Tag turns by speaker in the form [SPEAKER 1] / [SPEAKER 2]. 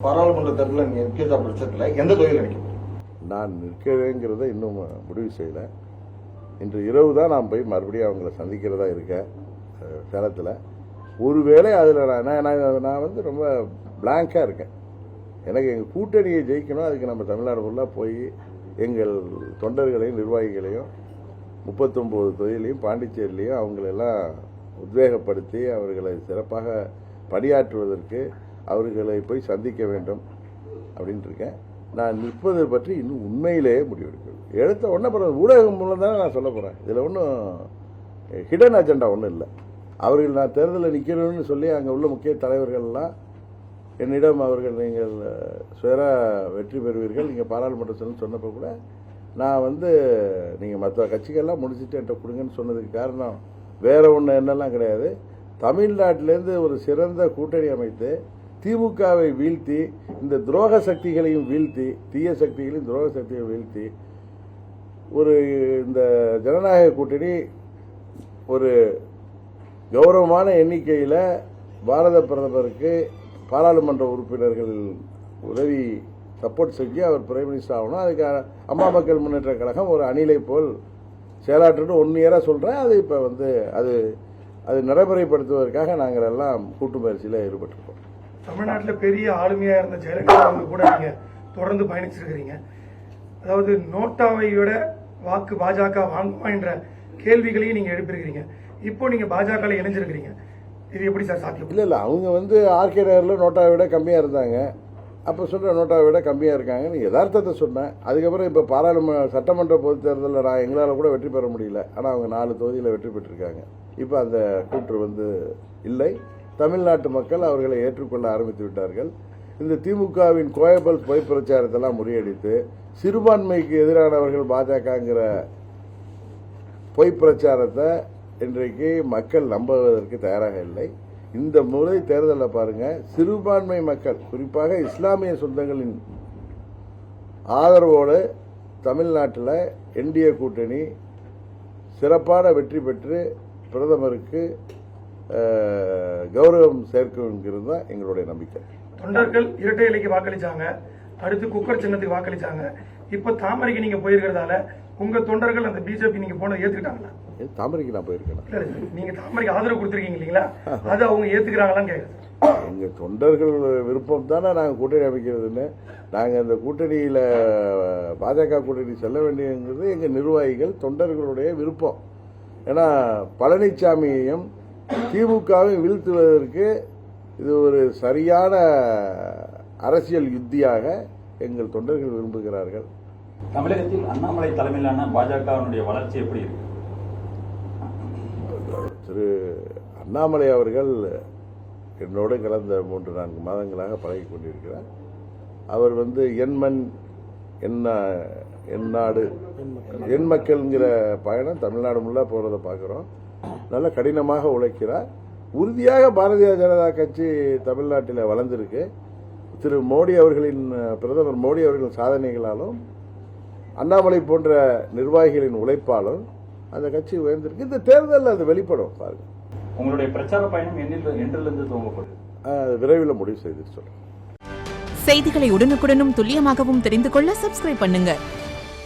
[SPEAKER 1] பாராளுமன்ற தேர்தலில் நீங்க நிற்கிற பட்சத்தில் எந்த தொகுதியில் நிற்கும்?
[SPEAKER 2] நான் நிற்கிறேங்கிறத இன்னும் முடிவு செய்யலை. இன்று இரவு தான் நான் போய் மறுபடியும் அவங்கள சந்திக்கிறதா இருக்கேன் சேலத்தில். ஒருவேளை அதில் நான் வந்து ரொம்ப பிளாங்காக இருக்கேன். எனக்கு எங்கள் கூட்டணியை ஜெயிக்கணும். அதுக்கு நம்ம தமிழ்நாடு ஃபுல்லாக போய் எங்கள் தொண்டர்களையும் நிர்வாகிகளையும் 39 தொகுதியிலையும் பாண்டிச்சேரியிலையும் அவங்களெல்லாம் உத்வேகப்படுத்தி அவர்களை சிறப்பாக பணியாற்றுவதற்கு அவர்களை போய் சந்திக்க வேண்டும் அப்படின்ட்டு இருக்கேன். நான் நிற்பதை பற்றி இன்னும் உண்மையிலேயே முடிவெடுக்கிறது. எடுத்த உடனே பிறகு ஊடகம் மூலம் தானே நான் சொல்ல போகிறேன். இதில் ஒன்றும் ஹிடன் அஜெண்டா ஒன்றும் இல்லை. அவர்கள் நான் தேர்தலில் நிற்கணும்னு சொல்லி அங்கே உள்ள முக்கிய தலைவர்கள்லாம் என்னிடம் அவர்கள் நீங்கள் வெற்றி பெறுவீர்கள், நீங்கள் பாராளுமன்றத்தில் சொன்னப்போ கூட நான் வந்து நீங்கள் மற்ற கட்சிகள்லாம் முடிச்சுட்டு என்கிட்ட கொடுங்கன்னு சொன்னதுக்கு காரணம் வேற ஒன்று என்னெல்லாம் கிடையாது. தமிழ்நாட்டிலேருந்து ஒரு சிறந்த கூட்டணி அமைத்து திமுகவை வீழ்த்தி இந்த துரோக சக்திகளையும் வீழ்த்தி தீய சக்திகளையும் துரோக சக்திகளையும் வீழ்த்தி ஒரு இந்த ஜனநாயக கூட்டணி ஒரு கௌரவமான எண்ணிக்கையில் பாரத பிரதமருக்கு பாராளுமன்ற உறுப்பினர்கள் உதவி சப்போர்ட் செஞ்சு அவர் பிரைம் மினிஸ்டர் ஆகணும். அதுக்கு அம்மா மக்கள் முன்னேற்ற கழகம் ஒரு அணிலை போல் செயலாற்றுன்னு 1 இயராக சொல்கிறேன். அது இப்போ வந்து அது நடைமுறைப்படுத்துவதற்காக நாங்கள் எல்லாம் கூட்டு முயற்சியில் ஈடுபட்டிருக்கோம்.
[SPEAKER 3] தமிழ்நாட்டில் பெரிய ஆளுமையாக இருந்த ஜெயலலிதா அவங்க கூட நீங்கள் தொடர்ந்து பயணிச்சிருக்கிறீங்க. அதாவது நோட்டாவையோட வாக்கு பாஜக வாங்குமா என்ற கேள்விகளையும் நீங்கள் எழுப்பியிருக்கிறீங்க. இப்போ நீங்கள் பாஜகவில் இணைஞ்சிருக்கிறீங்க. இது எப்படி சார் சாத்தியம்?
[SPEAKER 2] இல்லை அவங்க வந்து ஆர்கே நகரில் நோட்டாவை விட கம்மியாக இருந்தாங்க. அப்போ சொல்கிற நோட்டாவை விட கம்மியாக இருக்காங்கன்னு யதார்த்தத்தை சொன்னேன். அதுக்கப்புறம் இப்போ சட்டமன்ற பொதுத் தேர்தலில் நான் எங்களால் கூட வெற்றி பெற முடியல. ஆனால் அவங்க 4 தொகுதியில் வெற்றி பெற்றிருக்காங்க. இப்போ அந்த கூற்று வந்து இல்லை. தமிழ்நாட்டு மக்கள் அவர்களை ஏற்றுக்கொள்ள ஆரம்பித்து விட்டார்கள். இந்த திமுகவின் கோயபல் பொய் பிரச்சாரத்தெல்லாம் முறியடித்து சிறுபான்மைக்கு எதிரானவர்கள் பாஜகங்கிற பொய் பிரச்சாரத்தை இன்றைக்கு மக்கள் நம்புவதற்கு தயாராக இல்லை. இந்த முறை தேர்தலில் பாருங்க, சிறுபான்மை மக்கள் குறிப்பாக இஸ்லாமிய சொந்தங்களின் ஆதரவோடு தமிழ்நாட்டில் என்டிஏ கூட்டணி சிறப்பான வெற்றி பெற்று பிரதமருக்கு கௌரவம் சேர்க்குங்கிறது தான் எங்களுடைய நம்பிக்கை.
[SPEAKER 3] தொண்டர்கள் இரட்டை இலைக்கு வாக்களிச்சாங்க, அடுத்து குக்கர் சின்னத்துக்கு வாக்களிச்சாங்க. இப்ப தாமரைக்கு நீங்க போயிருக்கிறதால உங்க தொண்டர்கள் அந்த பிஜேபி நீங்க போனதை ஏத்துக்கிட்டாங்களா?
[SPEAKER 2] தாமரைக்கு நான் போயிருக்கேன்.
[SPEAKER 3] நீங்க தாமரைக்கு ஆதரவு கொடுத்துருக்கீங்க இல்லீங்களா? அது அவங்க ஏத்துக்கிறாங்களான்னு கேக்குறேன்.
[SPEAKER 2] எங்க தொண்டர்கள் விருப்பம் தானே நாங்க கூட்டணி அமைக்கிறதுன்னு. நாங்க அந்த கூட்டணியில பாஜக கூட்டணி செல்ல வேண்டியது எங்க நிர்வாகிகள் தொண்டர்களுடைய விருப்பம். ஏன்னா பழனிசாமியையும் திமுகவையும் வீழ்த்துவதற்கு இது ஒரு சரியான அரசியல் யுத்தியாக எங்கள் தொண்டர்கள் விரும்புகிறார்கள்.
[SPEAKER 4] தமிழகத்தில் அண்ணாமலை தலைமையிலான பாஜகவினுடைய வளர்ச்சி எப்படி இருக்கு?
[SPEAKER 2] திரு அண்ணாமலை அவர்கள் என்னோடு கடந்த 3-4 மாதங்களாக பழகி கொண்டிருக்கிறார். அவர் வந்து என் மண் என் நாடு என் மக்கள்ங்கிற பயணம் தமிழ்நாடு முழுவா போறதை பார்க்கிறோம். நல்ல கடினமாக உழைக்கிறார். உறுதியாக பாரதிய ஜனதா கட்சி தமிழ்நாட்டில் வளர்ந்திருக்கு. திரு மோடி அவர்களின் பிரதமர் மோடி அவர்களின் சாதனைகளாலும் அண்ணாமலை போன்ற நிர்வாகிகளின் உழைப்பாலும் அந்த கட்சி உயர்ந்திருக்கு. இந்த தேர்தலில் அது வெளிப்படும். பாருங்க,
[SPEAKER 4] உங்களுடைய பிரச்சார பயணம் என்றிலிருந்து துவங்கப்படுது?
[SPEAKER 2] விரைவில் முடிவு செய்து சொல்றேன்.
[SPEAKER 5] செய்திகளை உடனுக்குடனும் துல்லியமாகவும் தெரிந்து கொள்ள சப்ஸ்கிரைப் பண்ணுங்க.